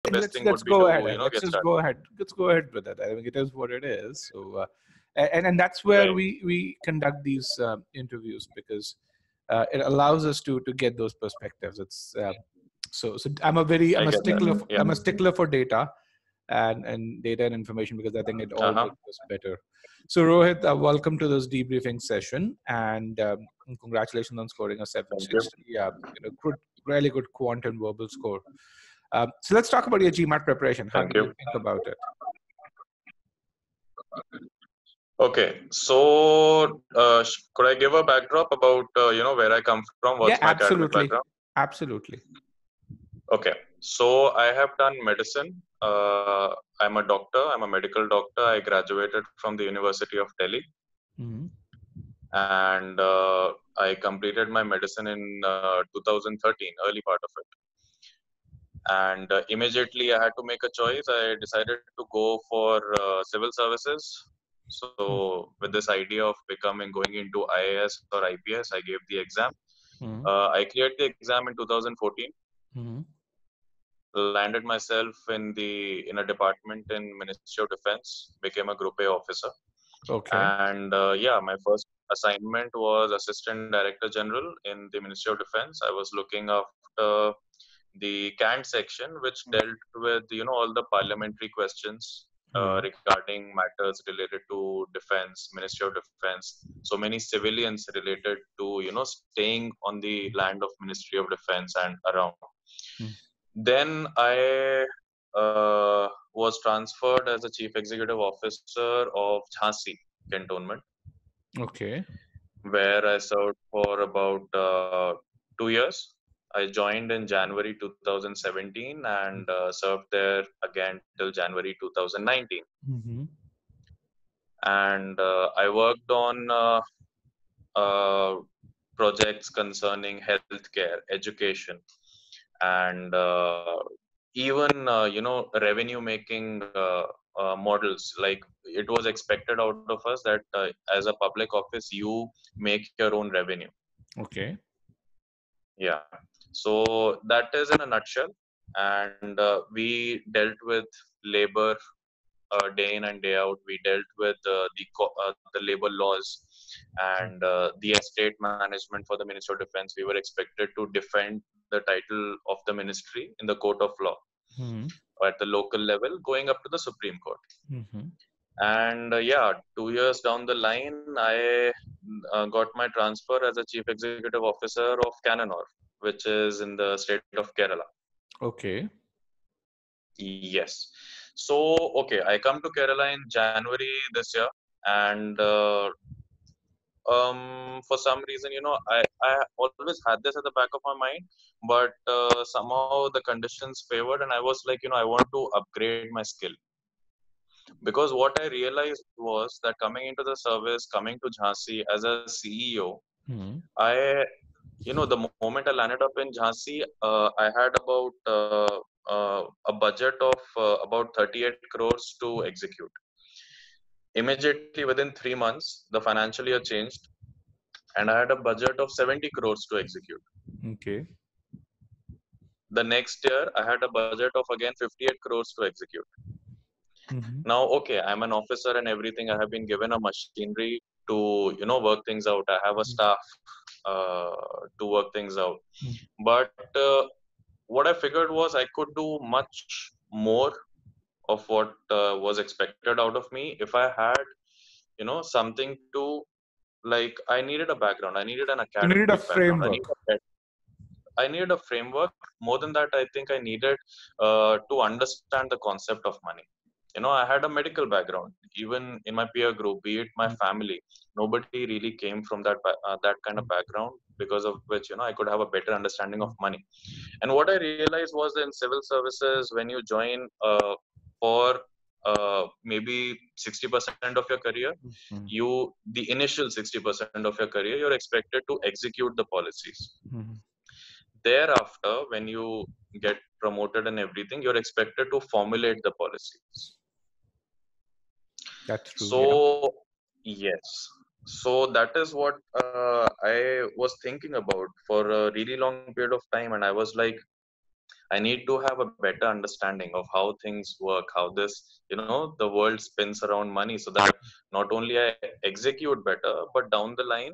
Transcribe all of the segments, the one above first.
the best thing let's would be go to, ahead. get Just started. go ahead. Let's go ahead with it. I think it is what it is. So, and that's where Right. we conduct these interviews, because it allows us to get those perspectives. It's so I'm I a get stickler. that. Yeah. I'm a stickler for data and data and information, because I think it all Uh-huh. makes us better. So Rohit, welcome to this debriefing session, and congratulations on scoring a Thank you. 760. Really good quant and verbal score. So let's talk about your GMAT preparation. How Thank did you you. think about it? Okay. So, could I give a backdrop about, where I come from? What's Yeah, my academic absolutely. background? Absolutely. Okay. So, I have done medicine. I'm a doctor. I'm a medical doctor. I graduated from the University of Delhi. Mm-hmm. And I completed my medicine in 2013, early part of it. And immediately I had to make a choice. I decided to go for civil services. So with this idea of going into IAS or IPS, I gave the exam. Mm-hmm. I cleared the exam in 2014. Mm-hmm. Landed myself in a department in Ministry of Defense. Became a Group A officer. Okay. And my first assignment was Assistant Director General in the Ministry of Defense. I was looking after the Quant section, which dealt with all the parliamentary questions regarding matters related to defense, Ministry of Defense. So many civilians related to staying on the land of Ministry of Defense and around. Mm. Then I was transferred as a Chief Executive Officer of Jhansi Cantonment, Okay. where I served for about 2 years. I joined in January 2017 and served there again till January 2019. Mm-hmm. And I worked on uh, projects concerning healthcare, education, and even revenue making models. Like, it was expected out of us that as a public office, you make your own revenue. Okay. Yeah. So that is in a nutshell. And we dealt with labor day in and day out. We dealt with the labor laws and the estate management for the Ministry of Defense. We were expected to defend the title of the ministry in the court of law, Mm-hmm. or at the local level, going up to the Supreme Court. Mm-hmm. And 2 years down the line, I got my transfer as a Chief Executive Officer of Cananor, which is in the state of Kerala. Okay. Yes. So, okay, I come to Kerala in January this year, and for some reason, I always had this at the back of my mind, but somehow the conditions favored, and I was like, I want to upgrade my skill. Because what I realized was that coming into the service, coming to Jhansi as a CEO, Mm-hmm. I, the moment I landed up in Jhansi, I had about a budget of about 38 crores to execute. Immediately within 3 months, the financial year changed, and I had a budget of 70 crores to execute. Okay. The next year, I had a budget of again 58 crores to execute. Mm-hmm. Now, okay, I'm an officer and everything. I have been given a machinery to, work things out. I have a staff to work things out. But what I figured was I could do much more of what was expected out of me if I had, something to, like, I needed a background. I needed an You needed a academic background. framework. I needed a framework. More than that, I think I needed to understand the concept of money. I had a medical background. Even in my peer group, be it my family, nobody really came from that kind of background, because of which I could have a better understanding of money. And what I realized was, in civil services, when you join for maybe 60% of your career, Mm-hmm. the initial 60% of your career, you're expected to execute the policies. Mm-hmm. Thereafter, when you get promoted and everything, you're expected to formulate the policies. That's true. Yeah. So, yes. So that is what I was thinking about for a really long period of time. And I was like, I need to have a better understanding of how things work, how this, the world spins around money, so that not only I execute better, but down the line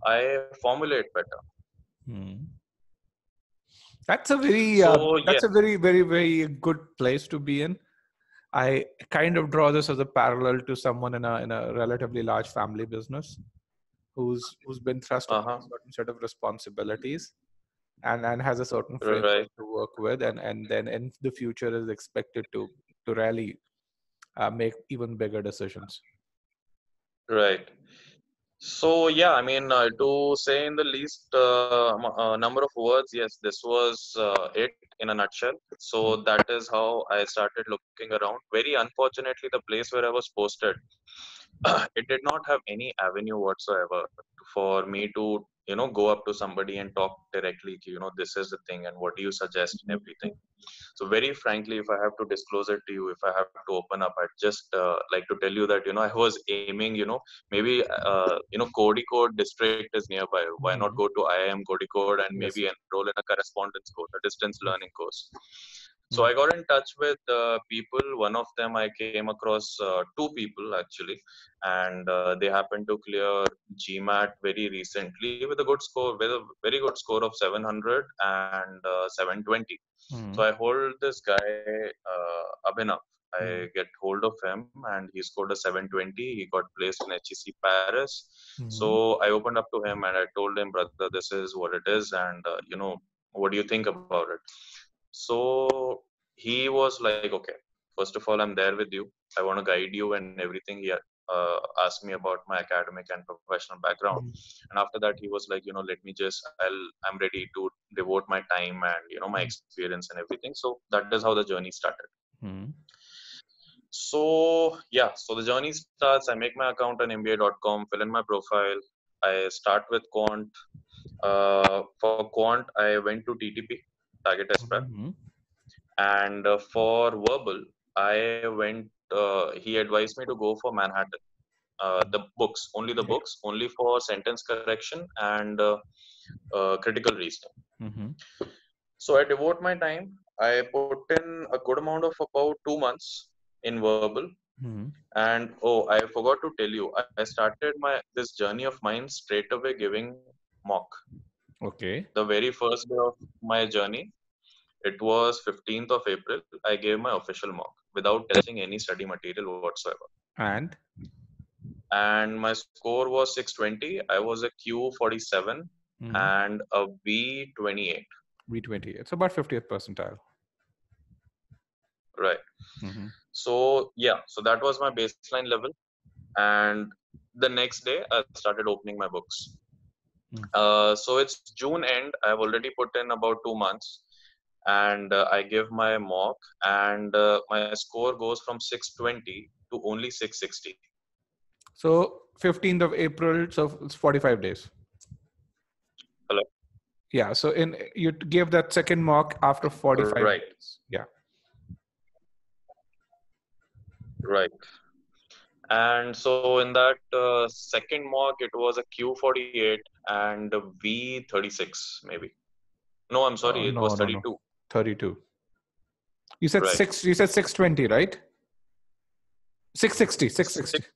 I formulate better. Hmm. That's a very So yeah. very very good place to be in. I kind of draw this as a parallel to someone in a relatively large family business who's been thrust upon a Uh-huh. certain set of responsibilities and has a certain Right. framework to work with, and then in the future is expected to really make even bigger decisions. Right. So yeah, I mean, to say in the least number of words, yes, this was it in a nutshell. So Mm. that is how I started looking around. Very unfortunately, the place where I was posted, it did not have any avenue whatsoever for me to, go up to somebody and talk directly. This is the thing, and what do you suggest, and everything. So very frankly, if I have to disclose it to you, if I have to open up, I'd just like to tell you that I was aiming, maybe Kozhikode district is nearby. Why not go Mhm. to IIM Kozhikode and maybe Yes. enroll in a correspondence course, a distance Mm. learning course? So Mm. I got in touch with people. One of them I came across two people actually, and they happened to clear GMAT very recently with a good score, with a very good score of 700 and 720. So Mm. I hold this guy, Abhinav. I Mm. get hold of him, and he scored a 720. He got placed in HEC Paris. Mhm. So I opened up to him and I told him, brother, this is what it is, and what do you think about it? So he was like, okay, first of all, I'm there with you. I want to guide you and everything. He asked me about my academic and professional background, Mhm. and after that, he was like, let me just, I'm ready to devote my time and my experience and everything. So that is how the journey started. Mhm. So yeah, so the journey starts. I make my account on MBA.com, fill in my profile. I start with Quant. For Quant, I went to TTP, Target test prep, Mhm. and for verbal, I went. He advised me to go for Manhattan. The books, only the Okay. books, only for sentence correction and critical reasoning. Mhm. So I devote my time. I put in a good amount of about 2 months in verbal. Mhm. And oh, I forgot to tell you, I started this journey of mine straight away giving mock. Okay. The very first day of my journey, it was 15th of April. I gave my official mock without testing any study material whatsoever. And And my score was 620. I was a Q47 mhm. and a B28. V20. It's about 50th percentile. Right. Mhm. So yeah, so that was my baseline level. And the next day, I started opening my books. Mm. So it's June end. I've already put in about 2 months, and I give my mock, and my score goes from 620 to only 660. So 15th of April. So it's 45 days. Hello. Yeah. So in you gave that second mock after 45 Right, days. Yeah. right. And so in that second mock, it was a Q48 and a V36 maybe. No, I'm sorry, it No, was no, no. 32. 32. You said Right. six. You said 620, right? 660. 660. Six,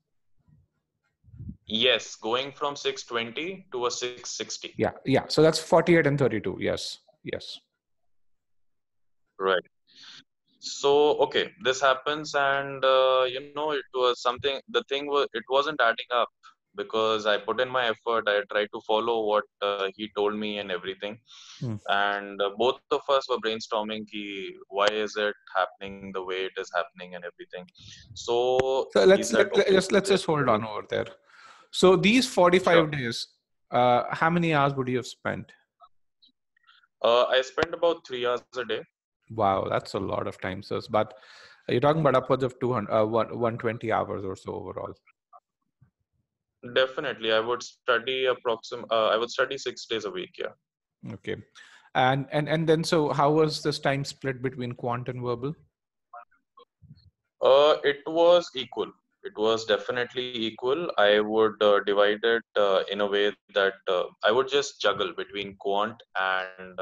yes, going from 620 to a 660. Yeah. Yeah. So that's 48 and 32. Yes. Yes. Right. So, okay, this happens, and it was something. The thing was, it wasn't adding up because I put in my effort. I tried to follow what he told me and everything, Hmm. and both of us were brainstorming. Why is it happening the way it is happening and everything? So So he said, okay, let's there, just hold on over there. So these sure. 45 days, how many hours would you have spent? I spent about 3 hours a day. Wow, that's a lot of time, sir. But you're talking about upwards of 200, 120 hours or so overall. Definitely, I would study 6 days a week. Yeah. Okay. And then so how was this time split between quant and verbal? It was equal. It was definitely equal. I would divide it in a way that I would just juggle between quant and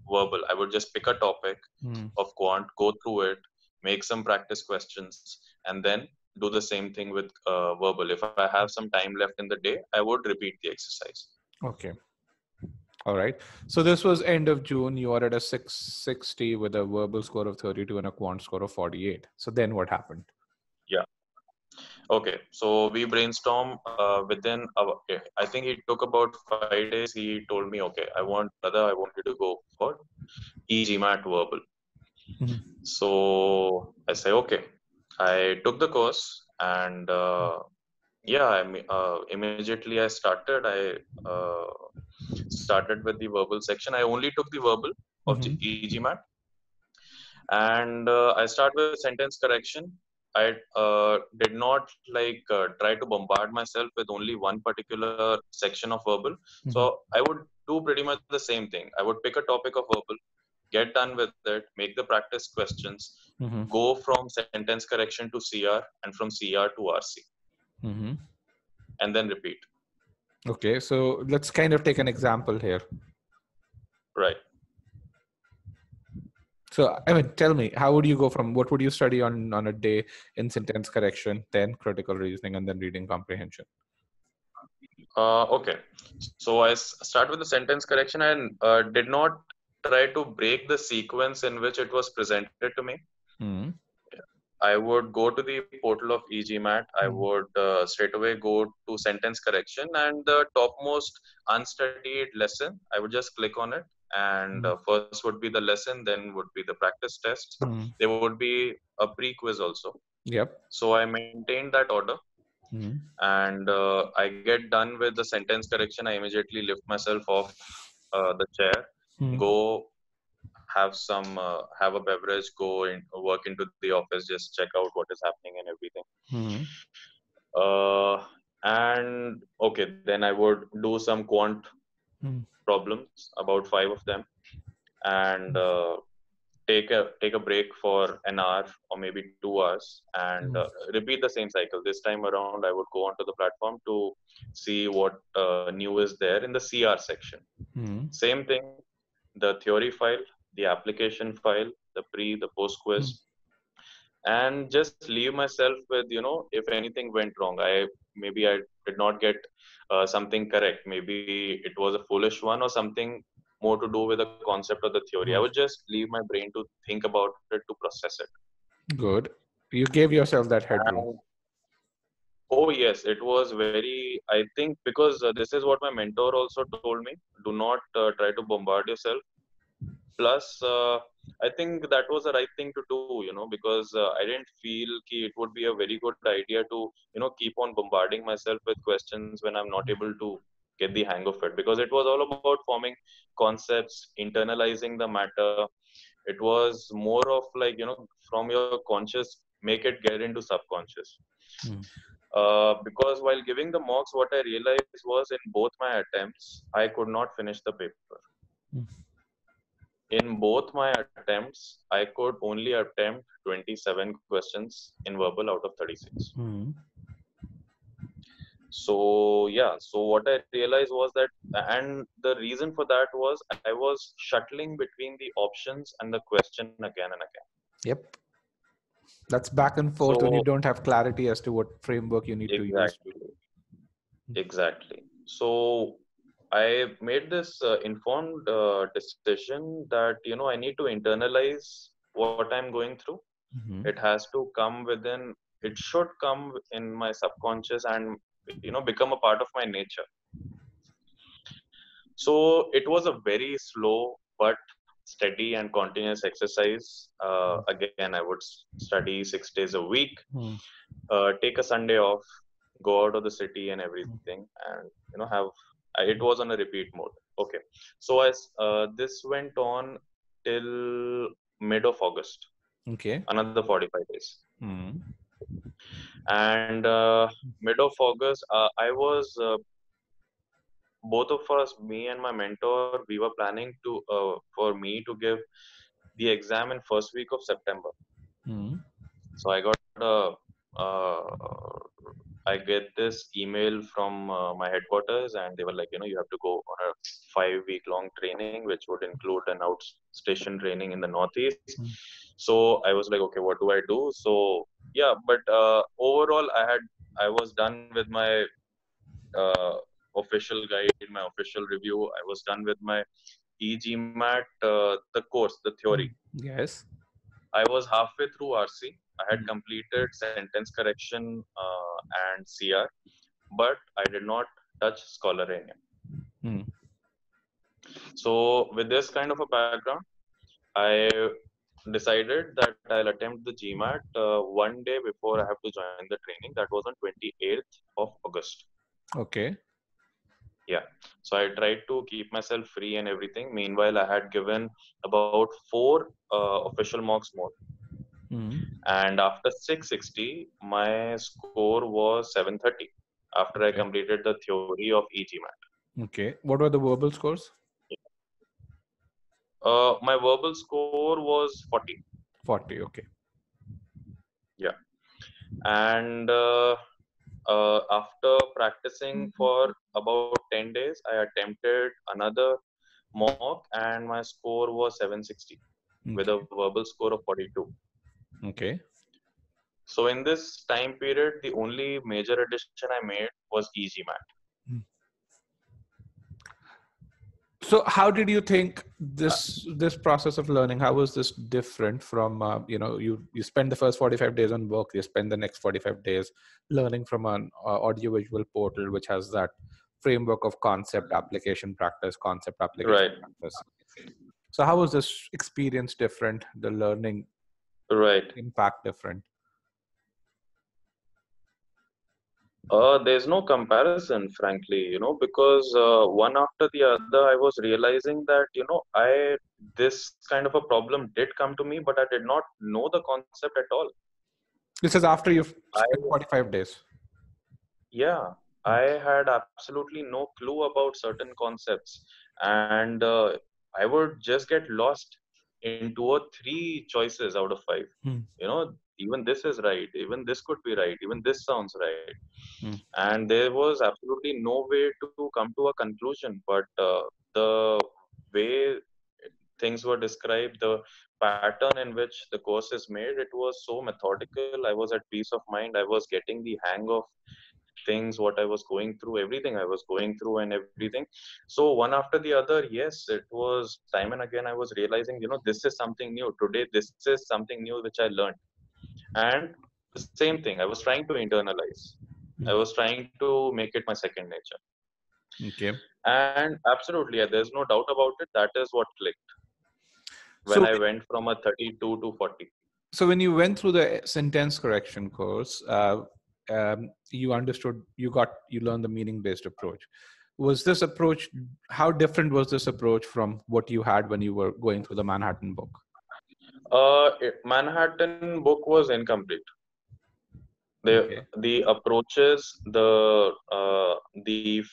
verbal. I would just pick a topic Hmm. of quant, go through it, make some practice questions, and then do the same thing with verbal. If I have some time left in the day, I would repeat the exercise. Okay. All right. So this was end of June. You are at a 660 with a verbal score of 32 and a quant score of 48. So then what happened? Yeah. Okay. So we brainstorm within I think it took about 5 days. He told me, okay, brother, I want you to go for e-GMAT verbal. Mhm. So I say, okay. I took the course and yeah, immediately I started. I started with the verbal section. I only took the verbal of Mhm. e-GMAT, and I start with sentence correction. I did not try to bombard myself with only one particular section of verbal. Mhm. So I would do pretty much the same thing. I would pick a topic of verbal, get done with it, make the practice questions, Mhm. go from sentence correction to CR, and from CR to RC, Mhm. and then repeat. Okay. So let's kind of take an example here. Right. So, I mean, tell me, how would you go from what would you study on a day in sentence correction, then critical reasoning, and then reading comprehension? Okay. So I start with the sentence correction and did not try to break the sequence in which it was presented to me. Hmm. I would go to the portal of e-GMAT. I Hmm. would straight away go to sentence correction and the topmost unstudied lesson. I would just click on it, and first would be the lesson, then would be the practice tests. Hmm. There would be a pre-quiz also. Yep. So I maintained that order, Hmm. and I get done with the sentence correction. I immediately lift myself off the chair, Hmm. go have a beverage, go and work into the office, just check out what is happening and everything. Hmm. uh, and okay, then I would do some quant Hmm. problems, about 5 of them, and take a break for an hour or maybe 2 hours, and Hmm. repeat the same cycle. This time around, I would go onto the platform to see what new is there in the CR section. Hmm. Same thing, the theory file, the application file, the pre, the post quiz, Hmm. and just leave myself with, if anything went wrong, I did not get something correct. Maybe it was a foolish one or something more to do with the concept of the theory. I would Hmm. just leave my brain to think about it, to process it. Good. You gave yourself that headroom. And oh yes, it was very. I think because this is what my mentor also told me: do not try to bombard yourself. Plus I think that was the right thing to do, because I didn't feel ki it would be a very good idea to keep on bombarding myself with questions when I'm not able to get the hang of it, because it was all about forming concepts, internalizing the matter. It was more of from your conscious, make it get into subconscious. Hmm. Because while giving the mocks, what I realized was in both my attempts I could not finish the paper. Hmm. In both my attempts, I could only attempt 27 questions in verbal out of 36. Hmm. So, yeah, so what I realized was that, and the reason for that was I was shuttling between the options and the question again and again. Yep. That's back and forth when you So, don't have clarity as to what framework you need to use. exactly, exactly. So, I made this informed decision that, I need to internalize what I'm going through. Hmm. It has to come within, it should come in my subconscious and become a part of my nature. So it was a very slow but steady and continuous exercise. Again, I would study 6 days a week, Hmm. take a Sunday off, go out of the city and everything, and have it was on a repeat mode. Okay, so this went on till mid of August, Okay. another 45 days. Hmm. And mid of August, I was both of us, me and my mentor, we were planning to for me to give the exam in first week of September. Hmm. So I get this email from my headquarters, and they were like, you have to go on a 5-week long training, which would include an outstation training in the Northeast. Mm. So I was like, okay, what do I do? So yeah, but overall, I was done with my uh, official guide, my official review. I was done with my e-GMAT, the course, the theory. Yes. I was halfway through RC. I had Mm. completed sentence correction and CR, but I did not touch scholarania. Mm. So with this kind of a background, I decided that I'll attempt the GMAT one day before I have to join the training. That was on 28th of August. Okay. Yeah. So I tried to keep myself free and everything. Meanwhile, I had given about four official mocks more. Mm. And after 660, my score was 730 after I Okay. completed the theory of e-GMAT. Okay. What were the verbal scores? My verbal score was 40. 40. Okay. Yeah. And after practicing for about 10 days, I attempted another mock and my score was 760 with a Okay. verbal score of 42. Okay. So in this time period, the only major addition I made was e-GMAT. Mm. So how did you think Uh, this process of learning, how was this different from you spend the first 45 days on work, you spend the next 45 days learning from an audiovisual portal which has that framework of concept application practice, concept application right, practice. So how was this experience different, the learning right. impact different? There's no comparison, frankly, because one after the other, I was realizing that, this kind of a problem did come to me, but I did not know the concept at all. This is after you've I, spent 45 days. yeah, I had absolutely no clue about certain concepts, and I would just get lost in 2 or 3 choices out of 5. Hmm. Even this is right, even this could be right, even this sounds right, Hmm. and there was absolutely no way to come to a conclusion. But the way things were described, the pattern in which the course is made, it was so methodical. I was at peace of mind. I was getting the hang of things, what I was going through, everything I was going through, and everything. So one after the other, yes, it was time and again I was realizing, this is something new. Today, this is something new which I learned. And the same thing, I was trying to internalize. I Hmm. was trying to make it my second nature. Okay. And absolutely, yeah, there's no doubt about it. That is what clicked when So I went from a 32 to 40. so when you went through the sentence correction course, you understood, you learned the meaning based approach. Was this approach, how different was this approach from what you had when you were going through the Manhattan book? Manhattan book was incomplete. Okay. The approaches, the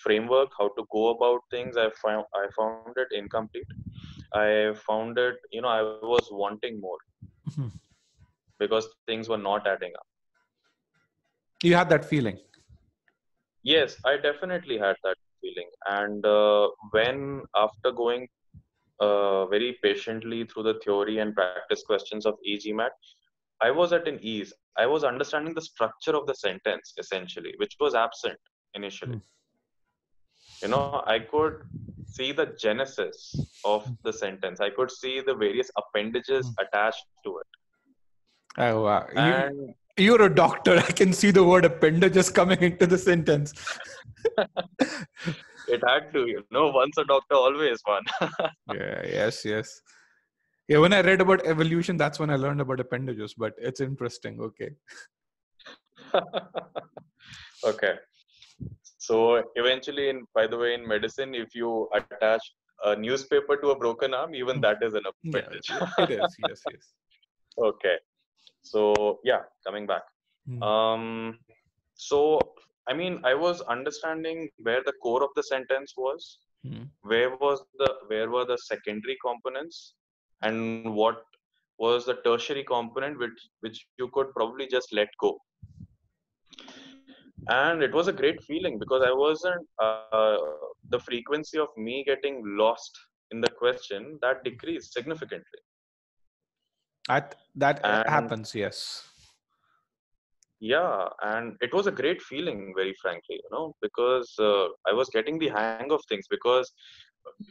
framework, how to go about things, I found it incomplete. I found it, I was wanting more Mhm. because things were not adding up. You had that feeling. Yes, I definitely had that feeling. And when after going very patiently through the theory and practice questions of e-GMAT, I was at an ease. I was understanding the structure of the sentence essentially, which was absent initially. Hmm. I could see the genesis of the sentence. I could see the various appendages Hmm. attached to it. Oh, wow. And You're a doctor. I can see the word appendages coming into the sentence. it had to, once a doctor, always one. Yeah, yes, yes. Yeah, when I read about evolution, that's when I learned about appendages, but it's interesting. Okay. Okay. So eventually, by the way, in medicine, if you attach a newspaper to a broken arm, even Hmm. that is an Yeah, appendage. it is. Yes, yes. Okay. So yeah, coming back. Hmm. Um, so I mean, I was understanding where the core of the sentence was, Hmm. where were the secondary components, and what was the tertiary component which you could probably just let go. And it was a great feeling because I wasn't the frequency of me getting lost in the question that decreased significantly. That And happens, yes. yeah, and it was a great feeling, very frankly, because I was getting the hang of things. Because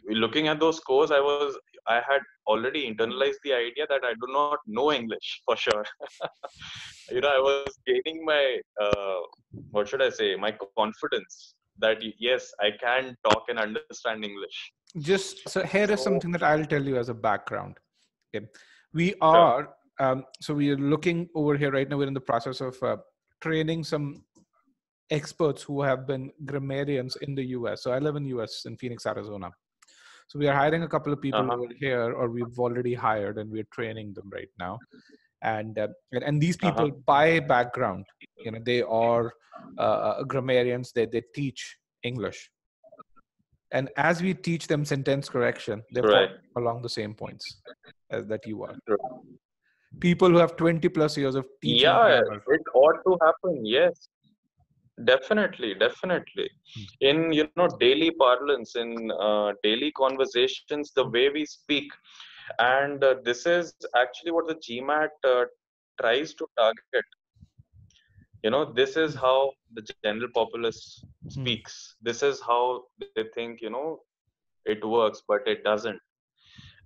looking at those scores, I had already internalized the idea that I do not know English for sure. I was gaining my what should I say, my confidence that yes, I can talk and understand English. Just so here is So something that I'll tell you as a background. Okay. We sure. are so we are looking over here right now. We're in the process of training some experts who have been grammarians in the US. So I live in US in Phoenix, Arizona. So we are hiring a couple of people Uh-huh. over here, or we've already hired, and we're training them right now. And these Uh-huh. people, by background, they are grammarians. They teach English, and as we teach them sentence correction, they Right. follow along the same points as that you are. Right. People who have 20 plus years of teaching Yeah, grammar. it ought to happen. Yes, definitely, definitely. In daily parlance, in daily conversations, the way we speak, and this is actually what the GMAT tries to target. This is how the general populace Hmm. speaks. This is how they think it works, but it doesn't.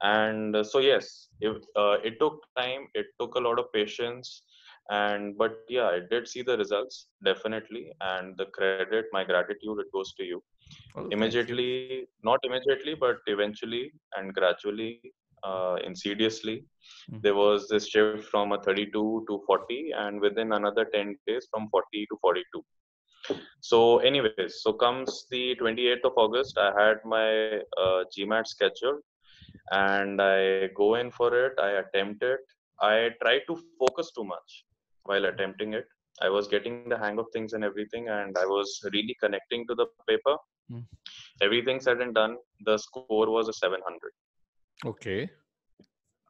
And so yes, it took time, it took a lot of patience, and but yeah, I did see the results definitely, and the credit, my gratitude, it goes to you. Oh, thank you. Immediately, not immediately, but eventually and gradually, insidiously, Hmm. there was this shift from a 32 to 40, and within another 10 days from 40 to 42. So anyways, so comes the 28th of August, I had my GMAT scheduled, and I go in for it. I attempt it. I try to focus too much while attempting it. I was getting the hang of things and everything, and I was really connecting to the paper. Hmm. Everything said and done, the score was a 700. Okay.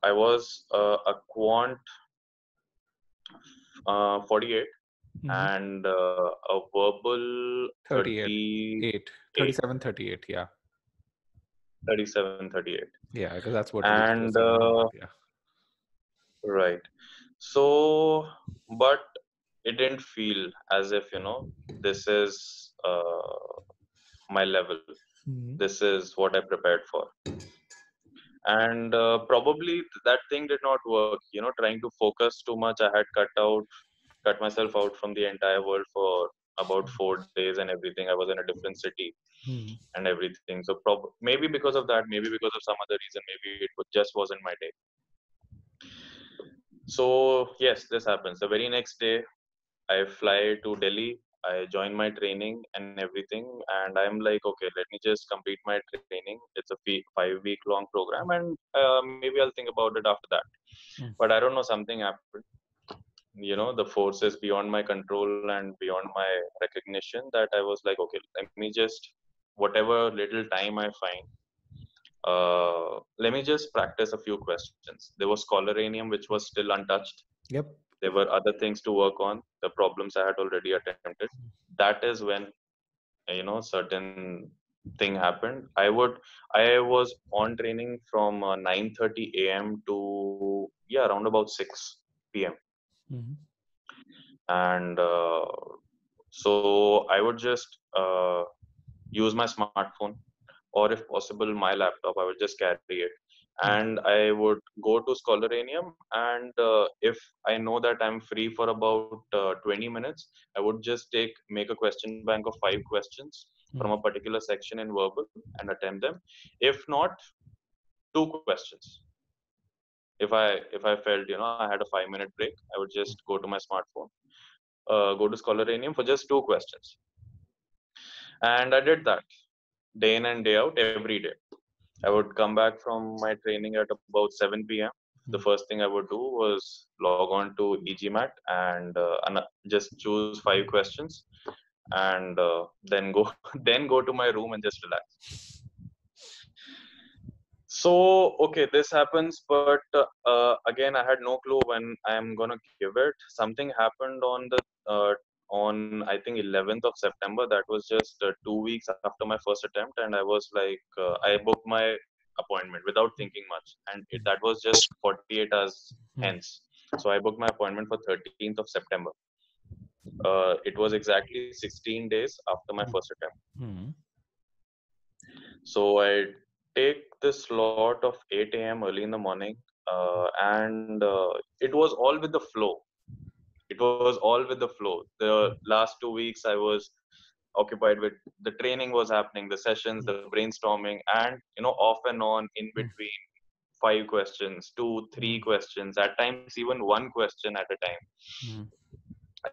I was a quant 48 Hmm. and a verbal 38, 38, 8, 37, 38. Yeah. 37, 38. Yeah, because that's what leads to a And 700. Yeah. right. So, but it didn't feel as if, this is my level. Hmm. This is what I prepared for. And probably that thing did not work. Trying to focus too much, I had cut myself out from the entire world for about 4 days and everything. I was in a different city Hmm. and everything. So maybe because of that, maybe because of some other reason, maybe just wasn't my day. So yes, this happens. The very next day, I fly to Delhi. I join my training and everything, and I'm like, okay, let me just complete my training. It's a 5 week long program, and maybe I'll think about it after that. Hmm. But I don't know, something happened. The forces beyond my control and beyond my recognition, that I was like, okay, let me just, whatever little time I find, let me just practice a few questions. There was scholaranium, which was still untouched. Yep. There were other things to work on, the problems I had already attempted. That is when certain thing happened. I was on training from 9:30 a.m. to, yeah, around about 6 p.m. Hmm. And so I would just use my smartphone, or if possible my laptop. I would just carry it, and I would go to Scholaranium, and if I know that I'm free for about 20 minutes, I would just make a question bank of 5 questions from a Hmm. particular section in verbal and attempt them. If not, 2 questions. If I felt I had a 5 minute break, I would just go to my smartphone, go to Scholaranium for just 2 questions, and I did that day in and day out every day. I would come back from my training at about 7 p.m. The Hmm. first thing I would do was log on to e-GMAT and just choose 5 questions, and then go then go to my room and just relax. So okay, this happens, but again, I had no clue when I am gonna give it. Something happened uh, on, I think, 11th of September. That was just 2 weeks after my first attempt, and I was like, I booked my appointment without thinking much, and that was just 48 hours Hmm. hence. So I booked my appointment for 13th of September. It was exactly 16 days after my first attempt. Hmm. So I take this slot of 8 a.m. early in the morning, and it was all with the flow. It was all with the flow. The last 2 weeks I was occupied with the training was happening, the sessions, the brainstorming, and off and on in Hmm. between 5 questions, two, three Hmm. questions, at times even one question at a time. Hmm.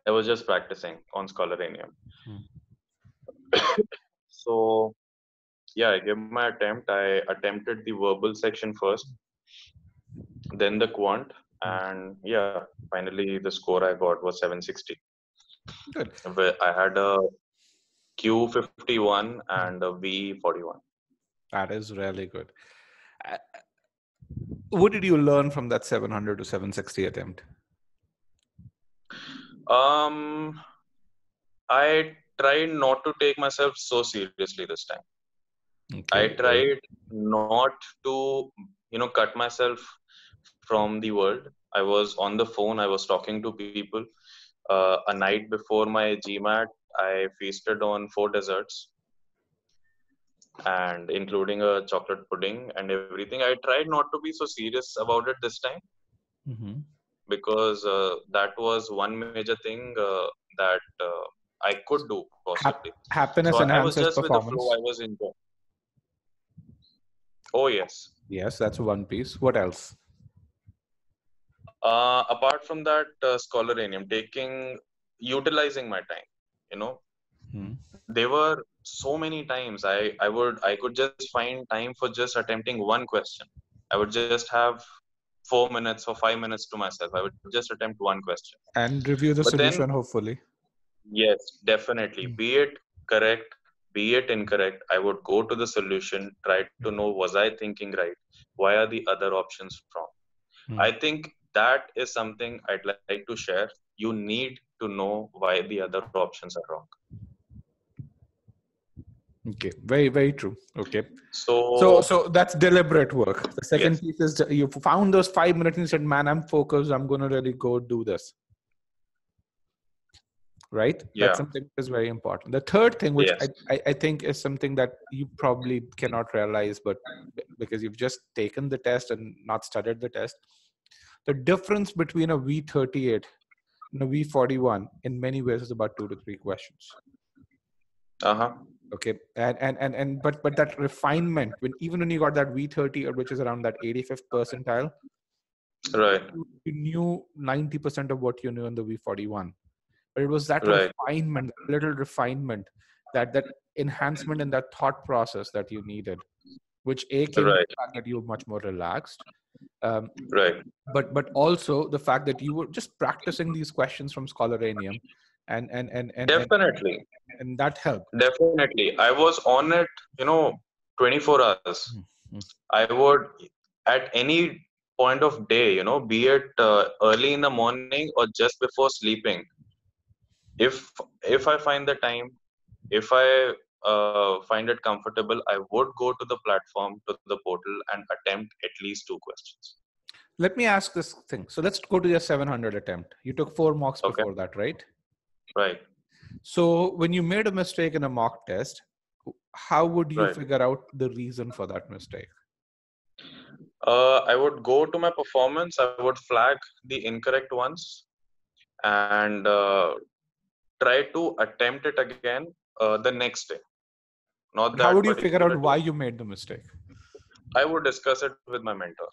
I was just practicing on Scholaranium. Hmm. So yeah, I gave my attempt. I attempted the verbal section first, then the quant, Hmm. and yeah, finally the score I got was 760. Good. Where I had a Q51 Hmm. and a V41. That is really good. Uh, What did you learn from that 700 to 760 attempt? Um, I tried not to take myself so seriously this time. I Okay. tried not to, cut myself from the world. I was on the phone. I was talking to people. A night before my GMAT, I feasted on 4 desserts and including a chocolate pudding and everything. I tried not to be so serious about it this time Mm-hmm. because that was one major thing that I could do possibly. So Happiness I was enhances just with the flow. I performance. was enjoying. Oh yes. Yes, that's one piece. What else? Apart from that, scholaranium, utilizing my time. You know, Hmm. there were so many times I could just find time for just attempting one question. I would just have 4 minutes or 5 minutes to myself. I would just attempt one question. And review the But then, solution, hopefully. yes, definitely, Hmm. be it correct, be it incorrect, I would go to the solution, try to know, was I thinking right? Why are the other options wrong? I Hmm. think that is something I'd like to share. You need to know why the other options are wrong. Okay, very, very true. Okay. So, So, so that's deliberate work. The yes, second piece is you found those 5 minutes and you said, man, I'm focused. I'm going to really go do this. Right? That's yeah, something that is very important. The third thing, which yes, I think is something that you probably cannot realize, but because you've just taken the test and not studied the test, the difference between a V38 and a V41 in many ways is about 2 to 3 questions. uh-huh, Okay, but that refinement, when you got that V30, which is around that 85th percentile, right, you knew 90% of what you knew in the V41. But it was that right, refinement, that little refinement, that enhancement in that thought process that you needed, which came with right, the fact that you were much more relaxed, um, right. but also the fact that you were just practicing these questions from Scholaranium, and and and and and, Definitely, and that helped. definitely. I was on it, 24 hours. Mhm. I would, at any point of day, be it early in the morning or just before sleeping, if if I find the time, if I find it comfortable, I would go to the platform, to the portal, and attempt at least 2 questions. Let me ask this thing. So let's go to your 700 attempt. You took 4 mocks Okay, before that, right? right, So when you made a mistake in a mock test, how would you right. figure out the reason for that mistake? I would go to my performance. I would flag the incorrect ones and try to attempt it again the next day, not But how that would you figure particular out day. why you made the mistake? I would discuss it with my mentor.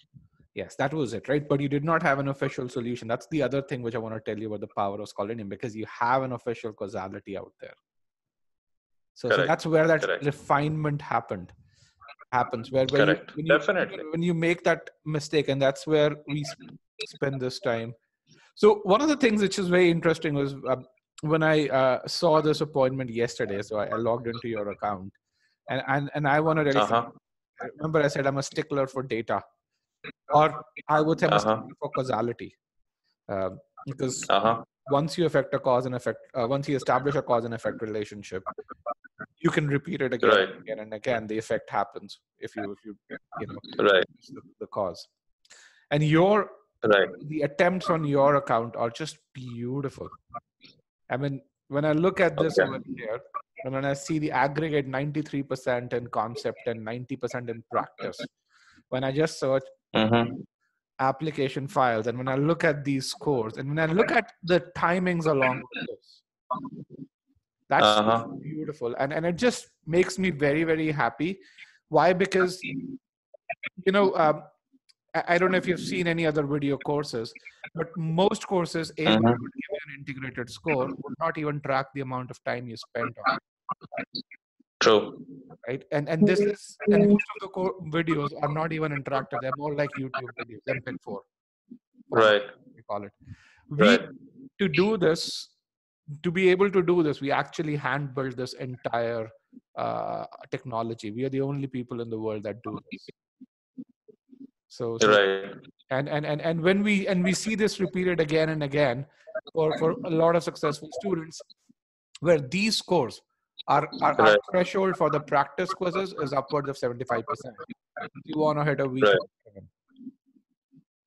Yes, that was it, right? But you did not have an official solution. That's the other thing which I want to tell you about the power of Scholaranium, because you have an official causality out there. So Correct, that's where that correct, refinement happens, where you correct. Definitely. when you make that mistake, and that's where we spend this time. So one of the things which is very interesting was when I saw this appointment yesterday. So I logged into your account, and I want to really Uh-huh, remember I said I'm a stickler for data, or I would say I'm a uh-huh, stickler for causality, because uh-huh. once you affect a cause and effect, once you establish a cause and effect relationship, you can repeat it again Right. and again and again. The effect happens if you Right. miss the cause. And your Right. the attempts on your account are just beautiful. I mean, when I look at this over Okay. here, and when I see the aggregate 93% in concept and 90% in practice, when I just search Mm-hmm. application files, and when I look at these scores, and when I look at the timings along with this, that's just Uh-huh. beautiful. And it just makes me very, very happy. Why? Because, you know, I don't know if you've seen any other video courses, but most courses, A, which Mm-hmm. would give you an integrated score, would not even track the amount of time you spent on it, True. right? And most of the videos are not even interactive. They're more like YouTube videos, MP4 format, Right. we call it. We Right. to do this, to be able to do this, we actually hand built this entire technology. We are the only people in the world that do this. So Right. and when we see this repeated again and again for a lot of successful students, where these scores are our Right. threshold for the practice quizzes is upwards of 75%. You want to hit a Right. V37.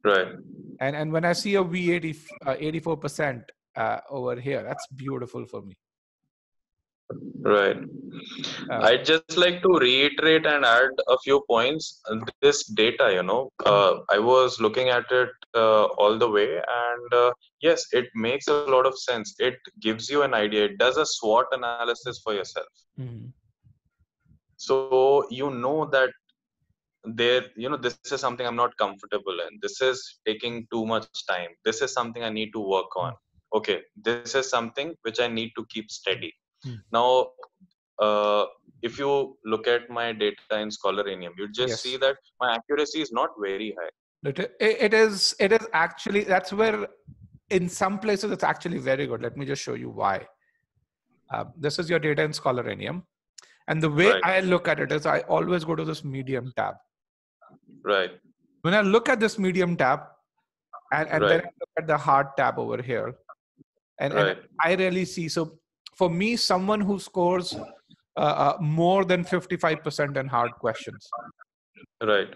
Right. And when I see a V80 84% over here, that's beautiful for me. Right. uh, I'd just like to reiterate and add a few points. This data, I was looking at it all the way, and yes, it makes a lot of sense. It gives you an idea. It does a SWOT analysis for yourself. mhm. So that this is something I'm not comfortable in. This is taking too much time. This is something I need to work on. Okay, this is something which I need to keep steady. Mhm. Now, uh, if you look at my data in Scholaranium, you just see Yes. that my accuracy is not very high. It is actually, that's where in some places it's actually very good. Let me just show you why. This is your data in Scholaranium. And the way Right, I look at it is I always go to this medium tab. right, When I look at this medium tab, and then right, I look at the hard tab over here, and right, I really see, so for me, someone who scores more than 55% in hard questions right,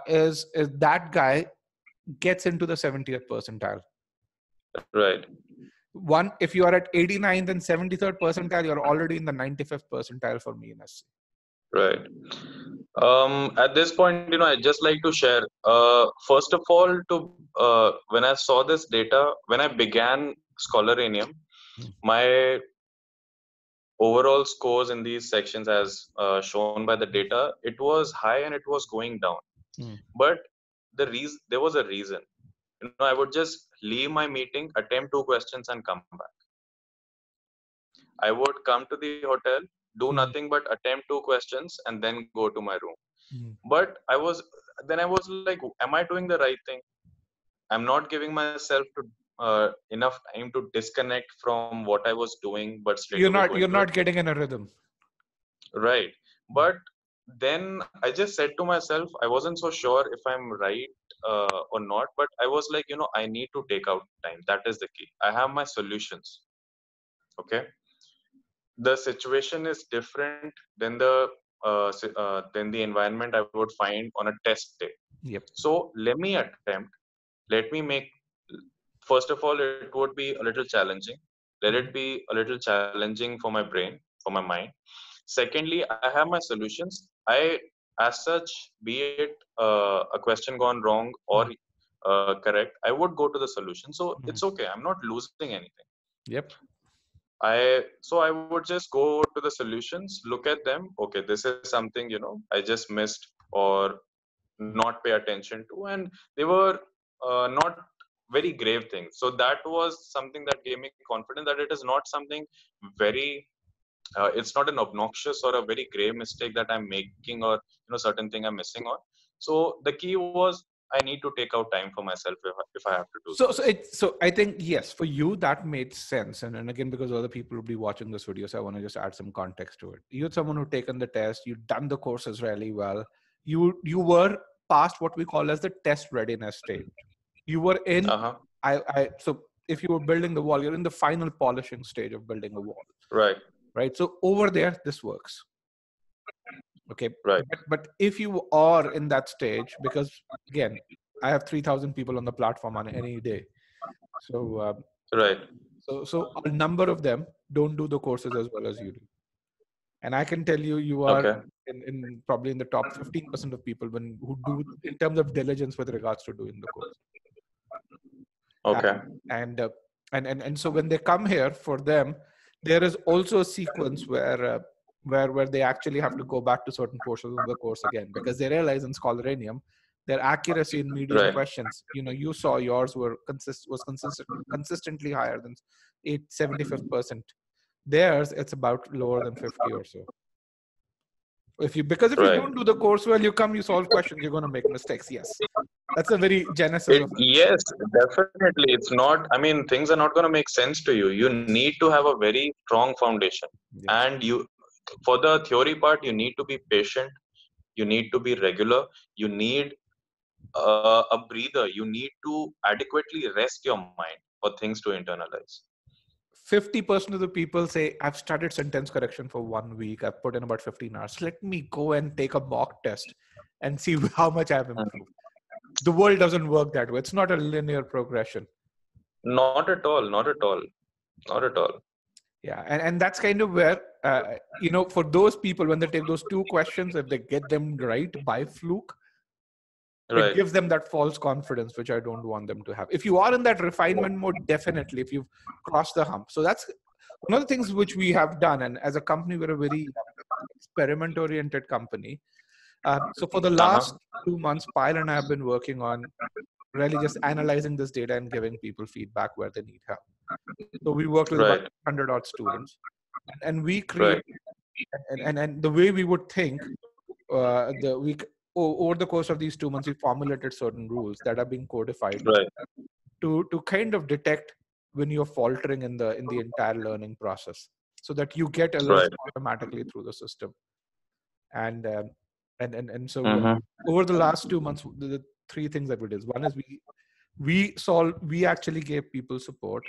is that guy gets into the 70th percentile. right, One, if you are at 89th and 73rd percentile, you're already in the 95th percentile for me in SC. right. At this point, I'd just like to share. First of all, when I saw this data, when I began Scholaranium, my overall scores in these sections, as shown by the data, it was high and it was going down. Mm. But there was a reason. I would just leave my meeting, attempt two questions, and come back. I would come to the hotel, do Mm. nothing but attempt two questions, and then go to my room. Mm. But I was like, am I doing the right thing? I'm not giving myself to enough time to disconnect from what I was doing, but straight You're away not going you're to it. not getting in a rhythm. Right. But then I just said to myself, I wasn't so sure if I'm right or not, but I was like, I need to take out time. That is the key. I have my solutions. Okay. The situation is different than the environment I would find on a test day. Yep. So let me attempt. Let me make. First of all, it would be a little challenging. Let it Mhm. be a little challenging for my brain, for my mind. Secondly, I have my solutions. As such, be it a question gone wrong or Mhm. correct, I would go to the solution. So Mhm. it's okay. I'm not losing anything. Yep. I would just go to the solutions, look at them. Okay, this is something I just missed or not pay attention to, and they were not very grave things. So that was something that gave me confidence that it is not something very it's not an obnoxious or a very grave mistake that I'm making, or certain thing I'm missing on. So the key was I need to take out time for myself if I have to do So this. I think, yes, for you that made sense, and again, because other people will be watching this video, so I want to just add some context to it. You're someone who taken the test, you've done the courses really well, you were past what we call as the test readiness stage. You were in, Uh-huh. I so if you were building the wall, you're in the final polishing stage of building a wall. Right. So over there, this works. Okay. Right. But if you are in that stage, because again, I have 3,000 people on the platform on any day. So, Right. so a number of them don't do the courses as well as you do. And I can tell you, you are Okay. in probably in the top 15% of people who do in terms of diligence with regards to doing the course. Okay. And so when they come here, for them, there is also a sequence where they actually have to go back to certain portions of the course again, because they realize in Scholaranium, their accuracy in median Right. questions, you saw yours was consistently higher than 75th percent. Theirs, it's about lower than 50 or so. If you Right. don't do the course well, you solve questions, you're going to make mistakes. Yes, that's a very genesis of it. Yes, definitely. It's not, I mean, things are not going to make sense to you. You need to have a very strong foundation. Yes. And for the theory part, you need to be patient. You need to be regular. You need a breather. You need to adequately rest your mind for things to internalize. 50% of the people say, I've studied sentence correction for 1 week. I've put in about 15 hours. Let me go and take a mock test and see how much I've improved. The world doesn't work that way. It's not a linear progression. Not at all. Not at all. Not at all. Yeah. And that's kind of where, for those people, when they take those 2 questions, if they get them right by fluke, Right. it gives them that false confidence, which I don't want them to have. If you are in that refinement mode, definitely, if you've crossed the hump. So that's one of the things which we have done. And as a company, we're a very experiment-oriented company. So for the last 2 months, Pyle and I have been working on really just analyzing this data and giving people feedback where they need help. So we worked with about 100 odd students, and we create, and the way we would think, over the course of these 2 months, we formulated certain rules that are being codified to kind of detect when you're faltering in the entire learning process, so that you get alerts automatically through the system. And so over the last 2 months, the 3 things that we did. One is we actually gave people support.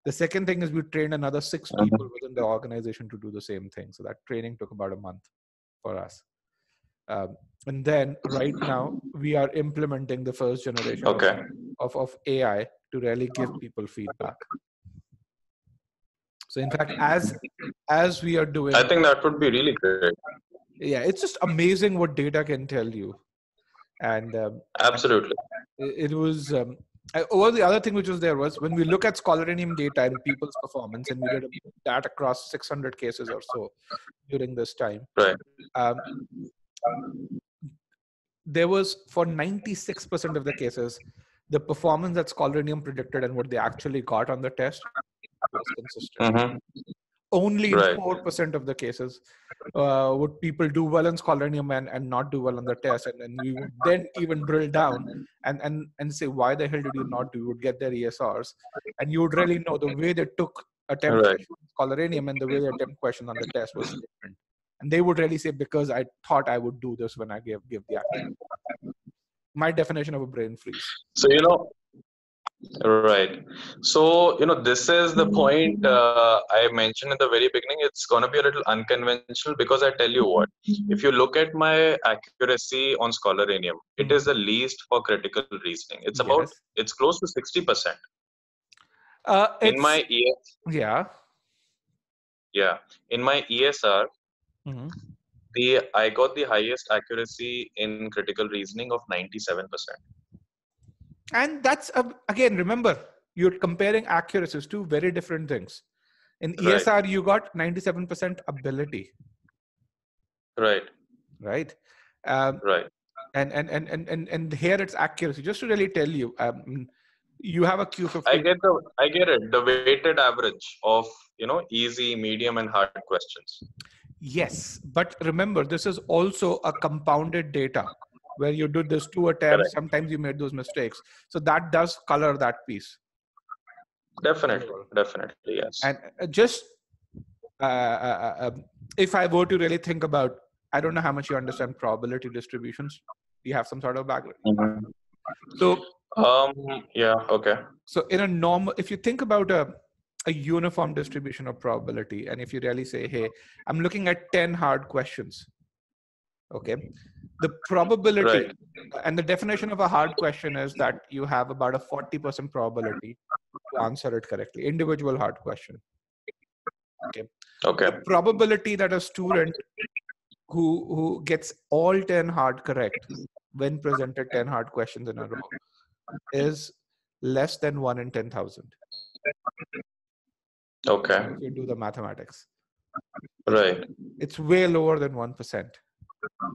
The second thing is we trained another 6 people within the organization to do the same thing. So that training took about a month for us. And then right now we are implementing the first generation of AI to really give people feedback. So in fact, as we are doing, I think that would be really great. Yeah, it's just amazing what data can tell you. And absolutely, it was the other thing which was there was when we look at Scholaranium data and people's performance, and we did that across 600 cases or so during this time. There was, for 96% of the cases, the performance that Scholaranium predicted and what they actually got on the test was consistent. Only in 4% of the cases would people do well in Scholaranium and not do well on the test. And then we would then even drill down and say, why the hell did you not do? You would get their ESRs. And you would really know the way they took attempt questions in Scholaranium and the way they attempt questions on the test was different. And they would really say, because I thought I would do this when I give the activity. My definition of a brain freeze. So, right. So, this is the point I mentioned in the very beginning. It's going to be a little unconventional, because I tell you what, if you look at my accuracy on Scholaranium, it is the least for critical reasoning. It's it's close to 60%. In my in my ESR, I got the highest accuracy in critical reasoning of 97%. And that's, again, remember, you're comparing accuracies, 2 very different things. In ESR, you got 97% ability. Right. And here it's accuracy. Just to really tell you, you have a Q50. I get it. The weighted average of, easy, medium, and hard questions. Yes. But remember, this is also a compounded data where you did this 2 attempts. Sometimes you made those mistakes. So that does color that piece. Definitely, yes. And just if I were to really think about, I don't know how much you understand probability distributions. Do you have some sort of background? So Yeah. Okay. So in a normal, if you think about a uniform distribution of probability, and if you really say, hey, I'm looking at 10 hard questions, okay, the probability Right. and the definition of a hard question is that you have about a 40% probability to answer it correctly. Individual hard question. Okay. Okay. The probability that a student who gets all 10 hard correct when presented 10 hard questions in a row is less than 1 in 10,000. Okay. If you do the mathematics, Right. it's way lower than 1%.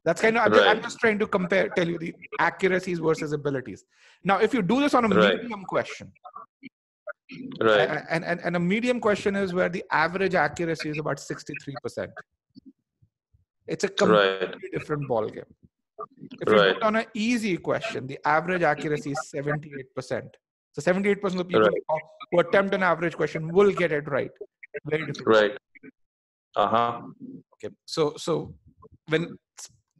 That's kind of, I'm Right. just trying to tell you the accuracies versus abilities. Now, if you do this on a Right. medium question, Right. and a medium question is where the average accuracy is about 63%. It's a Right. completely different ballgame. If you do Right. it on an easy question, the average accuracy is 78%. So 78% of the people Right. who attempt an average question will get it right. Very different. Right. Uh-huh. Okay. So when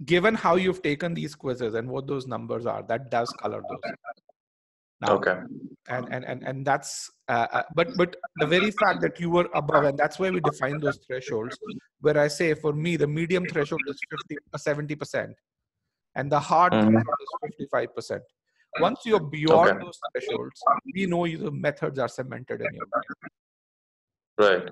given how you've taken these quizzes and what those numbers are, that does color those. Now, Okay. and that's but the very fact that you were above, and that's why we define those thresholds, where I say for me the medium threshold is 70%, and the hard threshold is 55%. Once you're beyond Okay. those thresholds, we know the methods are cemented in your brain. Right.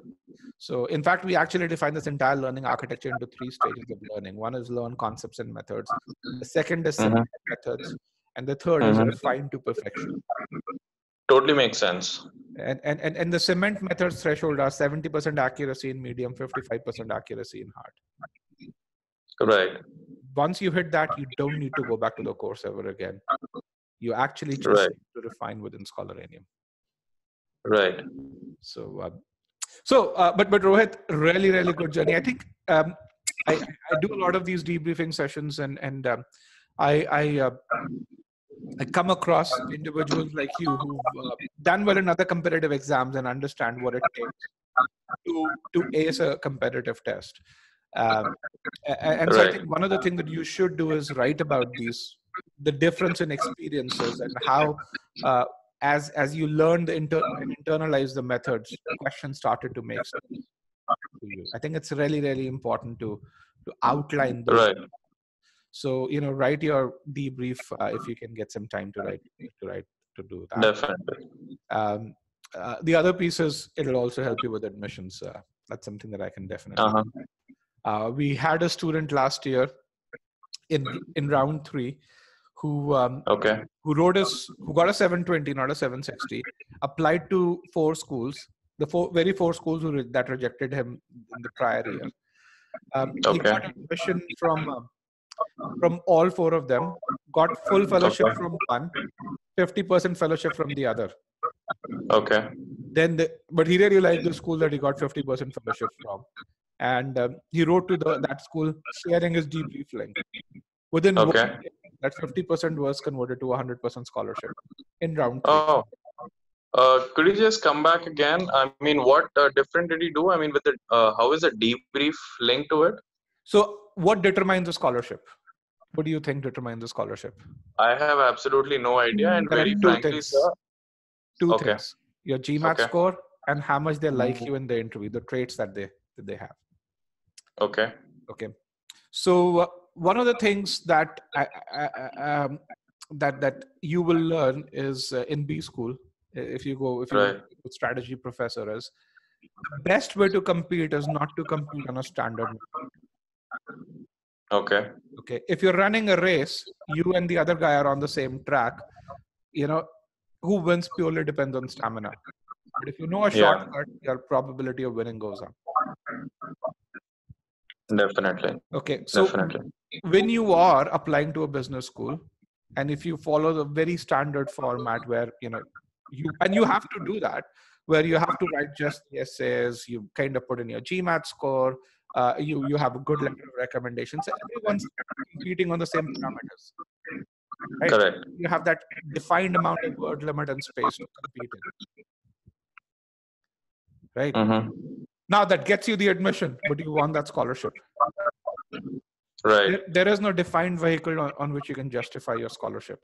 So in fact, we actually define this entire learning architecture into 3 stages of learning. One is learn concepts and methods. The second is cement methods. And the third is refine to perfection. Totally makes sense. And the cement methods threshold are 70% accuracy in medium, 55% accuracy in hard. Right. Once you hit that, you don't need to go back to the course ever again. You actually just need to refine within Scholaranium. Right. So, but Rohit, really, really good journey. I think I do a lot of these debriefing sessions, and I come across individuals like you who've done well in other competitive exams and understand what it takes to ace a competitive test. And so I think one of the things that you should do is write about the difference in experiences and how, as you learned and internalize the methods, questions started to make sense to you. I think it's really, really important to outline those. Right. So, write your debrief if you can get some time to do that. Definitely. The other piece is it'll also help you with admissions. That's something that I can definitely do. We had a student last year in round 3 who got a 720, not a 760, applied to 4 schools, the 4 schools that rejected him in the prior year. He got admission from all 4 of them, got full fellowship from one, 50% fellowship from the other. Okay. But he really liked the school that he got 50% fellowship from. And he wrote to that school sharing his debrief link. Within 1 day, that 50% was converted to 100% scholarship in round 3. Could you just come back again? I mean, what different did he do? I mean, with it, how is a debrief linked to it? So what determines a scholarship? What do you think determines a scholarship? I have absolutely no idea. And very frankly, sir, two things. Your GMAT score and how much they like you in the interview, the traits that they have. Okay. So one of the things that that you will learn is in B school, if you go with strategy professor, is the best way to compete is not to compete on a standard method. Okay. If you're running a race, you and the other guy are on the same track. Who wins purely depends on stamina. But if you know a shortcut, your probability of winning goes up. Definitely. Okay. So when you are applying to a business school, and if you follow the very standard format where, you have to do that, where you have to write just the essays, you kind of put in your GMAT score, you have a good letter of recommendations. Everyone's competing on the same parameters. Right? Correct. You have that defined amount of word limit and space to compete in. Right? Now that gets you the admission, but you want that scholarship. Right. There is no defined vehicle on which you can justify your scholarship.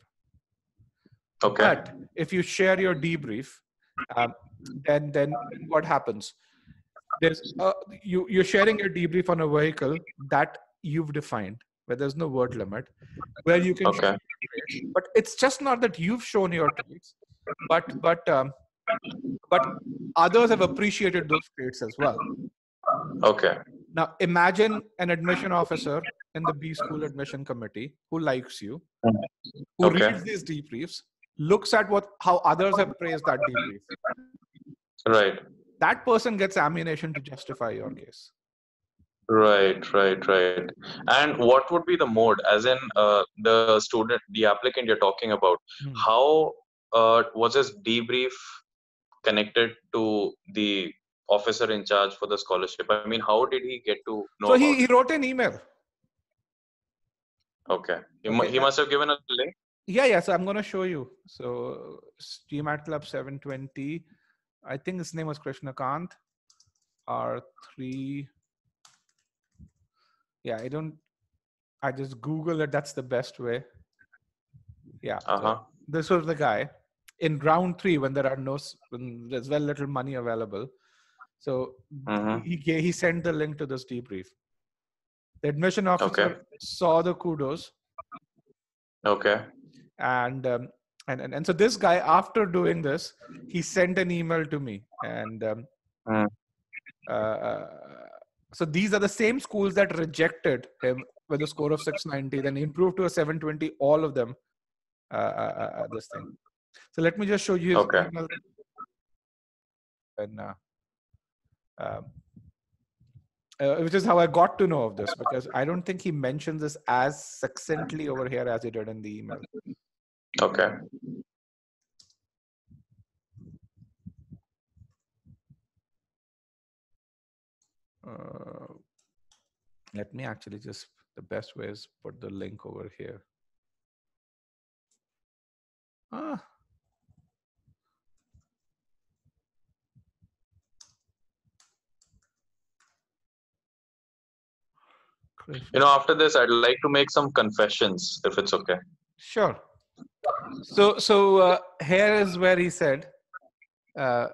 Okay. But if you share your debrief, um, then what happens? There's you're sharing your debrief on a vehicle that you've defined, where there's no word limit, where you can show Okay. your traits. But it's just not that you've shown your traits, but others have appreciated those traits as well. Okay. Now imagine an admission officer in the B school admission committee who likes you, who Okay. reads these debriefs, looks at how others have praised that debrief. Right. That person gets ammunition to justify your case. Right. And what would be the mode, as in the student, the applicant you're talking about? How was his debrief connected to the officer in charge for the scholarship? I mean, how did he get to know So about he wrote an email. Okay. Okay. He must have given a link. Yeah. So I'm going to show you. So GMAT Club 720. I think his name was Krishna Quant. R3. Yeah, I just Google it. That's the best way. Yeah. So this was the guy in round 3 when there's very little money available. So he sent the link to this debrief. The admission officer saw the kudos. Okay. And so this guy, after doing this, he sent an email to me. And so these are the same schools that rejected him with a score of 690. Then he improved to a 720. All of them. This thing. So let me just show you his email. And which is how I got to know of this, because I don't think he mentions this as succinctly over here as he did in the email. Okay. Let me actually just, the best way is put the link over here. After this, I'd like to make some confessions, if it's okay. Sure. So here is where he said, I'm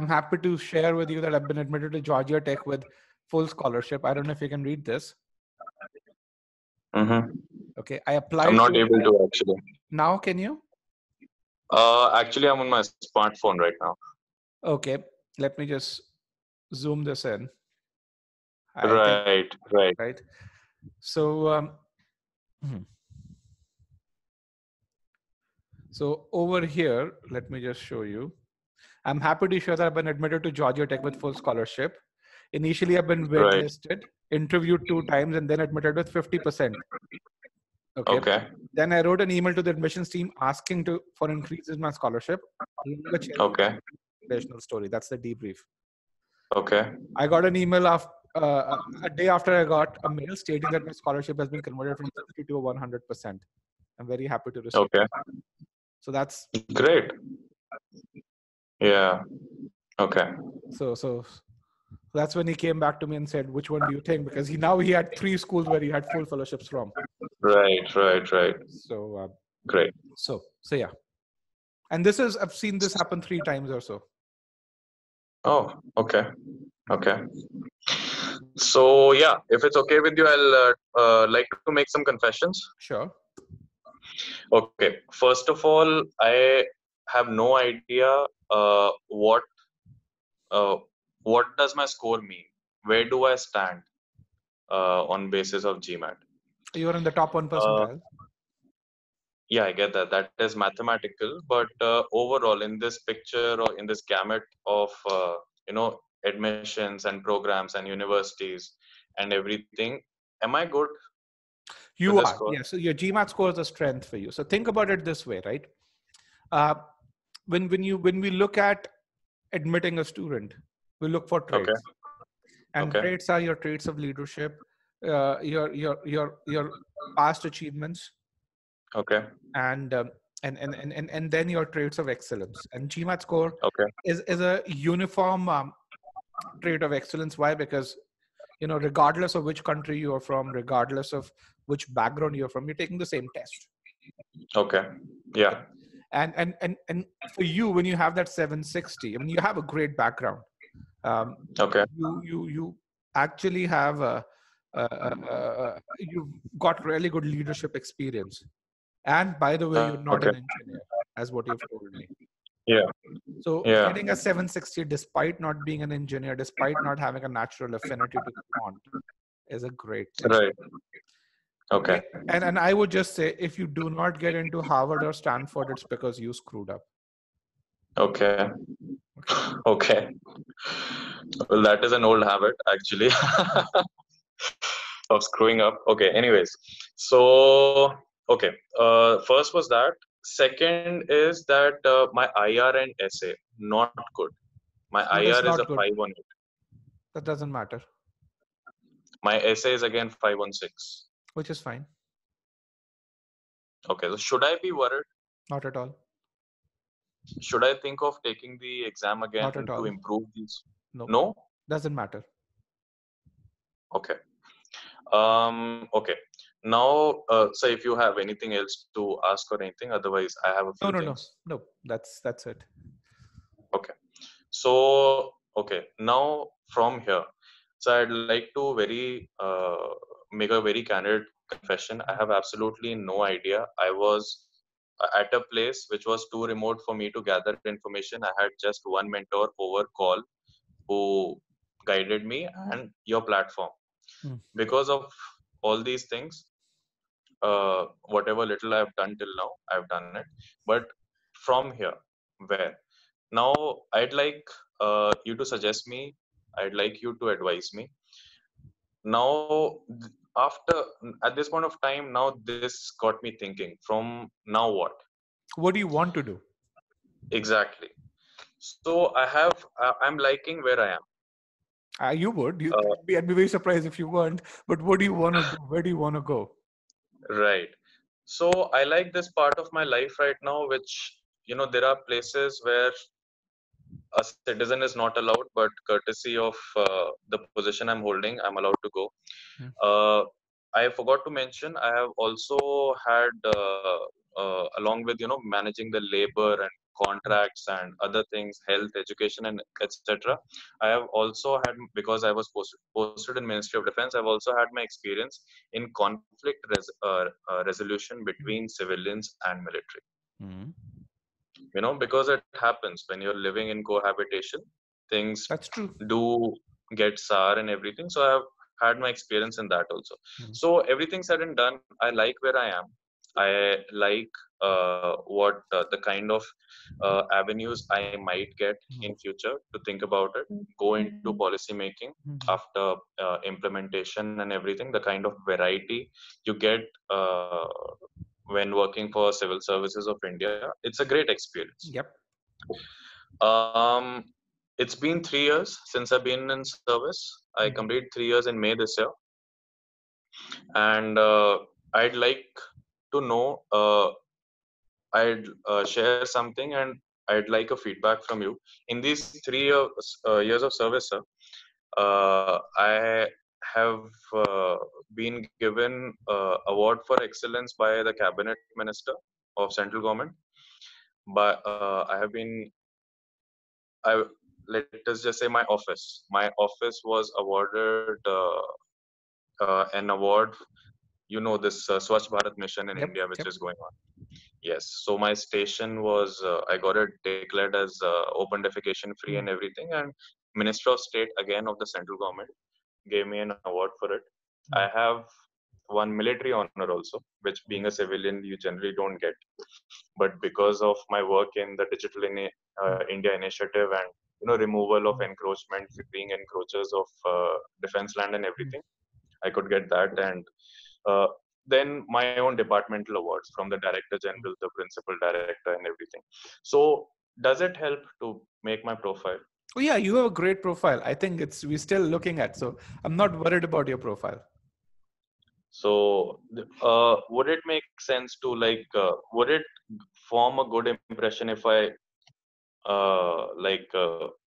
happy to share with you that I've been admitted to Georgia Tech with full scholarship. I don't know if you can read this. Okay, I applied. I'm not able to actually. Now, can you? Actually, I'm on my smartphone right now. Okay, let me just zoom this in. Right. So, so over here, let me just show you. I'm happy to share that I've been admitted to Georgia Tech with full scholarship. Initially, I've been waitlisted, interviewed 2 times, and then admitted with 50%. Okay. Then I wrote an email to the admissions team asking for increases in my scholarship. Okay. Additional story. That's the debrief. Okay. I got an email a day after I got a mail stating that my scholarship has been converted from 50 to 100%. I'm very happy to receive. Okay. So that's great. Yeah. Okay. So that's when he came back to me and said, which one do you think? Because he had 3 schools where he had full fellowships from. Right. So great. So yeah. And I've seen this happen 3 times or so. Oh, okay. So yeah, if it's okay with you, I'll like to make some confessions. Sure. Okay. First of all, I have no idea what does my score mean? Where do I stand on basis of GMAT? You're in the top 1 percentile. Yeah, I get that. That is mathematical, but overall, in this picture or in this gamut of admissions and programs and universities and everything, am I good? You are. Yeah. So your GMAT score is a strength for you. So think about it this way, right? When we look at admitting a student, we look for traits. Okay. And traits are your traits of leadership, your past achievements. Okay. And then your traits of excellence. And GMAT score is a uniform trait of excellence. Why? Because regardless of which country you are from, regardless of which background you're from, you're taking the same test. Okay. Yeah. Okay. And for you, when you have that 760, I mean, you have a great background. Okay. You actually have you've got really good leadership experience. And by the way, you're not Okay. an engineer, as what you've told me. Yeah. So Yeah. getting a 760, despite not being an engineer, despite not having a natural affinity to quant, is a great thing. Right. Okay. Okay. And I would just say, if you do not get into Harvard or Stanford, it's because you screwed up. Okay. Okay. Okay. Well, that is an old habit, actually, of screwing up. Okay. Anyways, so okay. First was that. Second is that my IR and essay not good. My What is IR is a not good? 518. That doesn't matter, My essay is again 516. which is fine. Okay. So should I be worried? Not at all. Should I think of taking the exam Not again at to all. improve these? No, No? doesn't matter. Okay. Okay. Now, so if you have anything else to ask or anything, otherwise I have a No, few no, no, things. no. That's it. Okay. So, okay. Now from here, so I'd like to make a very candid confession. I have absolutely no idea. I was at a place which was too remote for me to gather information. I had just one mentor over call who guided me and your platform. Hmm. Because of all these things, whatever little I've done till now, I've done it. But from here, where now I'd like you to suggest me, I'd like you to advise me. Now, after at this point of time, now this got me thinking. From now, what What do you want to do? exactly? So I'm liking where I am. You would. Uh, I'd be very surprised if you weren't. But what do you want to do? Where do you want to go? right. So I like this part of my life right now, which there are places where a citizen is not allowed, but courtesy of the position I'm holding, I'm allowed to go. Hmm. Uh, I forgot to mention, I have also had, along with managing the labor and contracts and other things, health, education, and etc. I have also had, because I was posted in Ministry of Defense, I've also had my experience in conflict resolution between civilians and military. Hmm. Because it happens when you're living in cohabitation, things That's true. do get sour and everything. So I've had my experience in that also. Hmm. So everything said and done, I like where I am. I like what the kind of avenues I might get Hmm. in future to think about it, go into policy making Hmm. after implementation and everything, the kind of variety you get when working for civil services of India. It's a great experience. Yep. Um, it's been 3 years since I've been in service. I Hmm. completed 3 years in May this year, and I'd like to know. I'd share something, and I'd like a feedback from you. In these 3 years of service, sir, I have been given award for excellence by the cabinet minister of central government. But I have been I let us just say my office. My office was awarded an award. This Swachh Bharat mission in Yep. India, which Yep. is going on. Yes. So my station was I got it declared as open defecation free and Hmm. everything. And Minister of State again of the central government gave me an award for it. I Hmm. have one military honor also, which being Hmm. a civilian you generally don't get. But because of my work in the Hmm. India initiative and removal of Hmm. encroachment, freeing encroachers of defense land and Hmm. everything, I could get that. And uh, then my own departmental awards from the director general, the principal director, and everything. So does it help to make my profile? Oh yeah, you have a great profile. I think we're still looking at. So I'm not worried about your profile. So would it make sense to would it form a good impression if I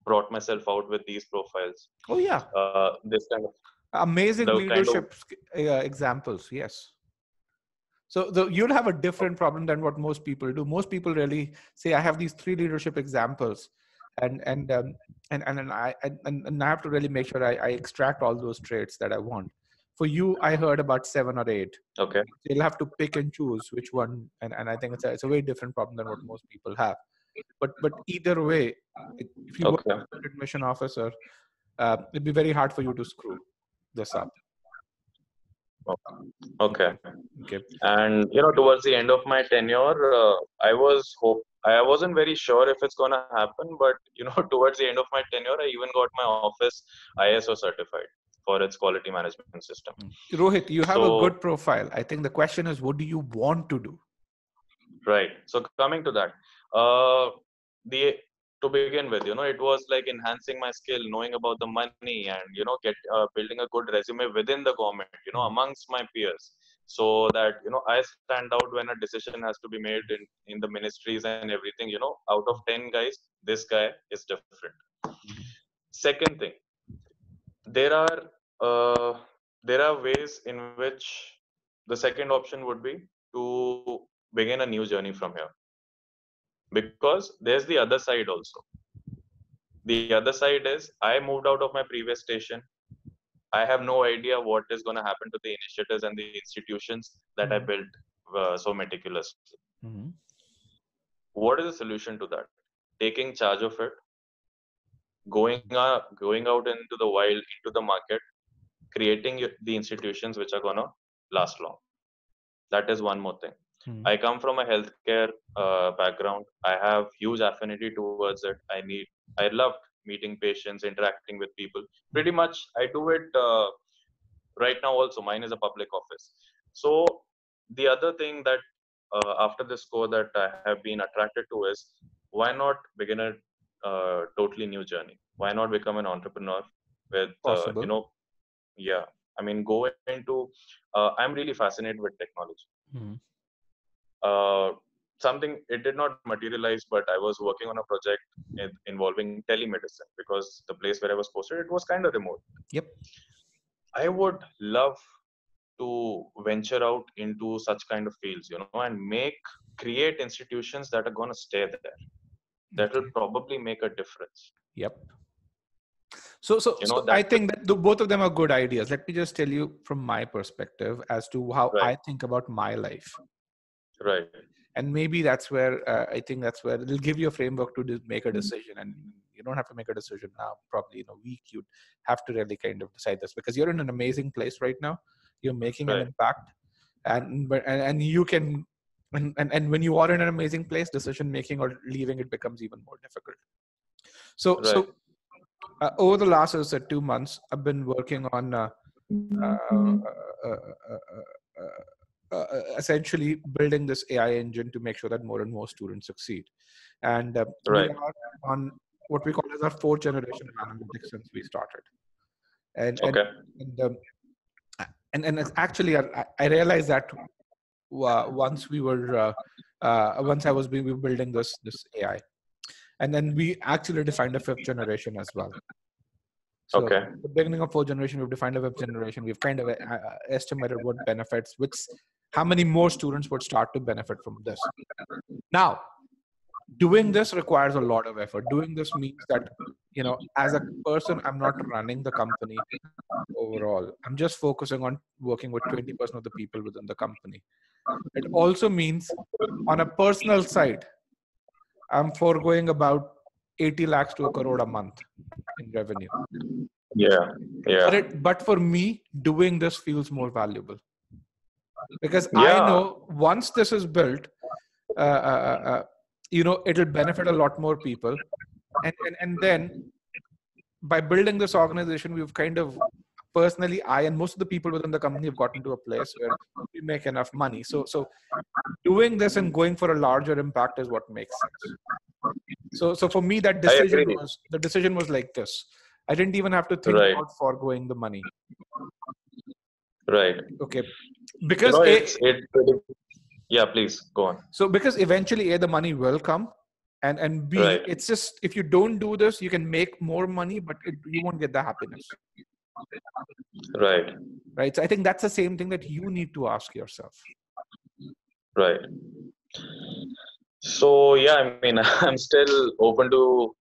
brought myself out with these profiles? Oh yeah. This kind of. Amazing The kind of leadership examples. Yes. So you'll have a different problem than what most people do. Most people really say, "I have these 3 leadership examples, and I have to really make sure I extract all those traits that I want." For you, I heard about 7 or 8. okay, So you'll have to pick and choose which one, and I think it's a very different problem than what most people have. But either way, if you work okay, as an admission officer, it'd be very hard for you to screw this up. okay. Okay. And towards the end of my tenure, I wasn't very sure if it's gonna happen, but towards the end of my tenure, I even got my office ISO certified for its quality management system. Rohit, you have a So good profile. I think the question is, what do you want to do? right. So coming to that, uh, the to begin with, it was like enhancing my skill, knowing about the money, and get building a good resume within the government, Hmm. amongst my peers, so that I stand out when a decision has to be made in the ministries and everything. Out of 10 guys, this guy is different. Mhm. Second thing, there are uh, there are ways in which the second option would be to begin a new journey from here, because there's the other side also. The other side is I moved out of my previous station. I have no idea what is going to happen to the initiatives and the institutions that I Mhm. built so meticulously. Mhm. What is the solution to that? Taking charge of it, going out into the wild, into the market, creating the institutions which are going to last long. That is one more thing. Mhm. I come from a healthcare background. I have huge affinity towards it. I loved meeting patients, interacting with people. Pretty much, I do it right now also. Mine is a public office. So the other thing that after this core that I have been attracted to is, why not begin a totally new journey? Why not become an entrepreneur with Possible. yeah. I mean, go into. I'm really fascinated with technology. Mhm. uh, Something, it did not materialize, but I was working on a project involving telemedicine, because the place where I was posted, it was kind of remote. Yep. I would love to venture out into such kind of fields, and create institutions that are going to stay there, that will Okay. probably make a difference. Yep. So That I think that both of them are good ideas. Let me just tell you from my perspective as to how right, I think about my life. right, And maybe that's where I think that's where it'll give you a framework to make a decision. And you don't have to make a decision now. Probably in a week, you'd have to really kind of decide this, because you're in an amazing place right now. You're making an right, impact, and you can, and when you are in an amazing place, decision making or leaving it becomes even more difficult. So right. so over the last, as I said, 2 months, I've been working on uh, uh, uh, essentially building this AI engine to make sure that more and more students succeed. And we Right. are on what we call as our 4th generation of analytics since we started. And and Okay. and um, actually, I realized that once we were building this AI, and then we actually defined a 5th generation as well. So Okay. the beginning of 4th generation, we've defined a 5th generation. We've kind of estimated what benefits, how many more students would start to benefit from this. Now, doing this requires a lot of effort. Doing this means that, as a person, I'm not running the company overall. I'm just focusing on working with 20% of the people within the company. It also means, on a personal side, I'm foregoing about 80 lakhs to a crore a month in revenue. Yeah. Yeah. But for me, doing this feels more valuable, because I Yeah. know once this is built, uh, uh, uh, uh, it'll benefit a lot more people, and then by building this organization, we've kind of, personally, I and most of the people within the company have gotten to a place where we make enough money. So doing this and going for a larger impact is what makes sense. So for me, I agree. the decision was like this. I didn't even have to think Right. about foregoing the money. Right. Okay. Because It's yeah, please go on. because eventually, the money will come, and B, Right. it's just, if you don't do this, you can make more money, but you won't get the happiness. Right. right? So I think that's the same thing that you need to ask yourself. Right. So yeah, I mean, I'm still open to,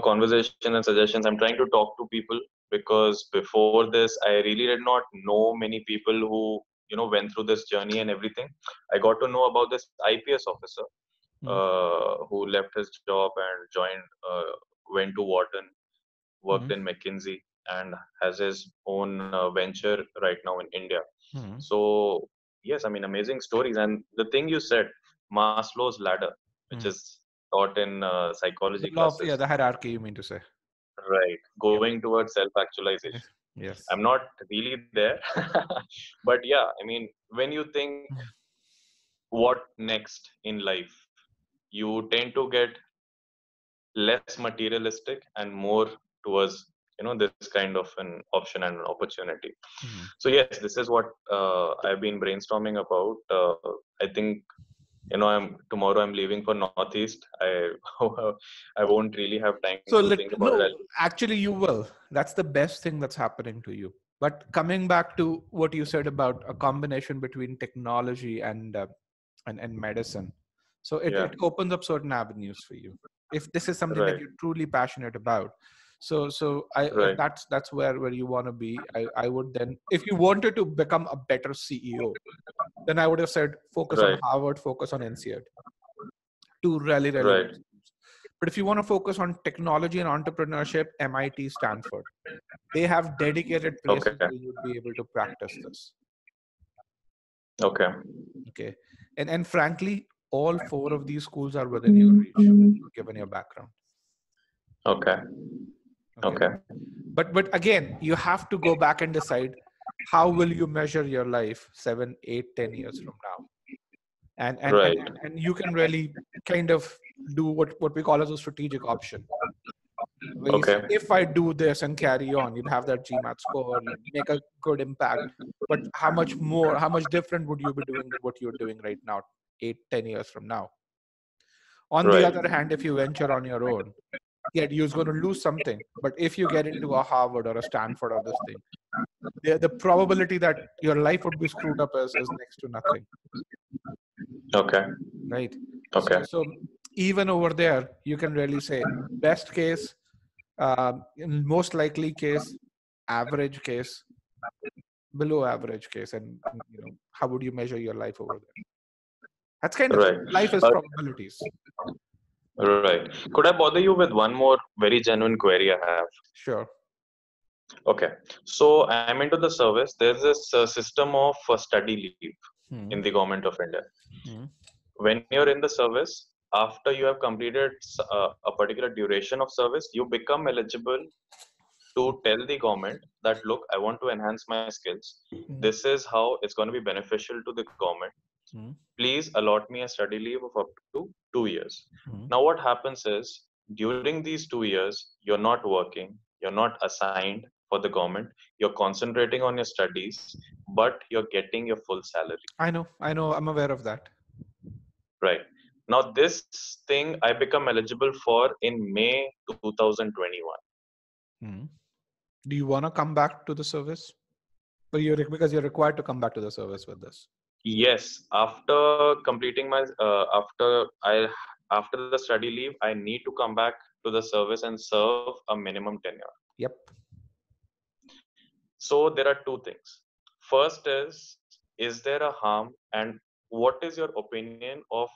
conversation and suggestions. I'm trying to talk to people because before this, I really did not know many people who, went through this journey and everything. I got to know about this IPS officer Mm, who left his job and went to Wharton, worked mm, in McKinsey, and has his own venture right now in India. mm, So yes, I mean, amazing stories. And the thing you said, Maslow's ladder, which mm. is taught in The psychology law of, classes, the hierarchy, you mean to say? right? Yep. Going towards self-actualization. Yes. Yes. I'm not really there, but yeah, I mean, when you think Mm, what next in life, you tend to get less materialistic and more towards this kind of an option and an opportunity. mm. So yes, this is what I've been brainstorming about. I think I'm tomorrow I'm leaving for Northeast. I won't really have time So to think about it. no, actually, you will. That's the best thing that's happening to you. But coming back to what you said about a combination between technology and medicine, so Yeah, it opens up certain avenues for you. If this is something that right, you're truly passionate about, if right, that's where you want to be, I would then, if you wanted to become a better CEO, then I would have said focus on right, Harvard, focus on NCERT, two really right. good schools. But if you want to focus on technology and entrepreneurship, MIT, Stanford, they have dedicated Okay, places where you'd be able to practice this. okay, Okay. And frankly, all four of these schools are within your reach, given your background. okay, Okay. okay. But again, you have to go back and decide how will you measure your life 7, 8, 10 years from now. Right. And you can really kind of do what we call as a strategic option, where you say, Okay. if I do this and carry on, you'd have that GMAT score, you'd make a good impact. But how much different would you be doing than what you're doing right now, 8, 10 years from now? On the Right. other hand, if you venture on your own, yeah, you're going to lose something. But if you get into a Harvard or a Stanford or this thing, the probability that your life would be screwed up is next to nothing, Okay. right? Okay. So even over there, you can really say best case, in most likely case, average case, below average case, and how would you measure your life over there? That's kind of it. Right. Life is Uh, probabilities. right. Could I bother you with one more very genuine query I have? Sure. Okay. So I'm into the service. There's this system of study leave in Hmm. the government of India. Hmm. When you're in the service, after you have completed a particular duration of service, you become eligible to tell the government that, look, I want to enhance my skills. Hmm. This is how it's going to be beneficial to the government. Hmm. Please allot me a study leave of up to 2 years. Hmm. Now, what happens is during these 2 years, you're not working, you're not assigned for the government, you're concentrating on your studies, but you're getting your full salary. I know, I'm aware of that. Right. Now, this thing I become eligible for in May 2021. Hmm. Do you want to come back to the service? But because you're required to come back to the service with this. Yes, after completing my after the study leave, I need to come back to the service and serve a minimum tenure. Yep. So there are two things. First is there a harm, and what is your opinion of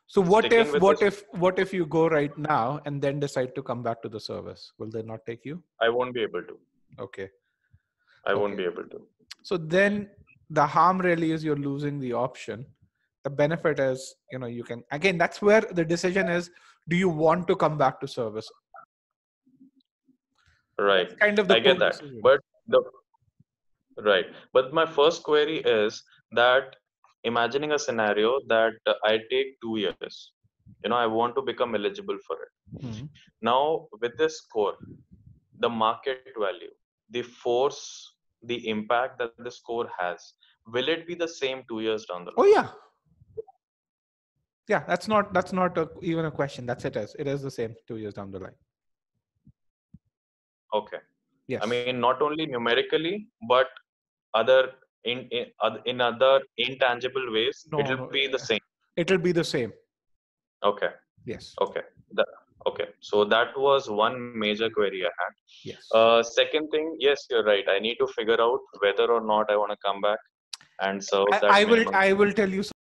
So sticking with this? what if you go right now and then decide to come back to the service? Will they not take you? I won't be able to. Okay. I won't Okay. be able to. So then the harm really is you're losing the option. The benefit is, you can, again, that's where the decision is, do you want to come back to service? Right. That's kind of the I get core that. decision. But the right. But my first query is that imagining a scenario that I take 2 years. I want to become eligible for it. Hmm. Now, with this score, the market value, the force, the impact that the score has, will it be the same 2 years down the Oh line? yeah. Yeah, that's not even a question. It is the same 2 years down the line. Okay. Yes. I mean, not only numerically, but other in other intangible ways, No, it'll no, be the same. it'll be the same. Okay. Yes. Okay. The, okay. So that was one major query I had. Yes. Second thing, yes, you're right. I need to figure out whether or not I want to come back and serve that minimum. I will tell you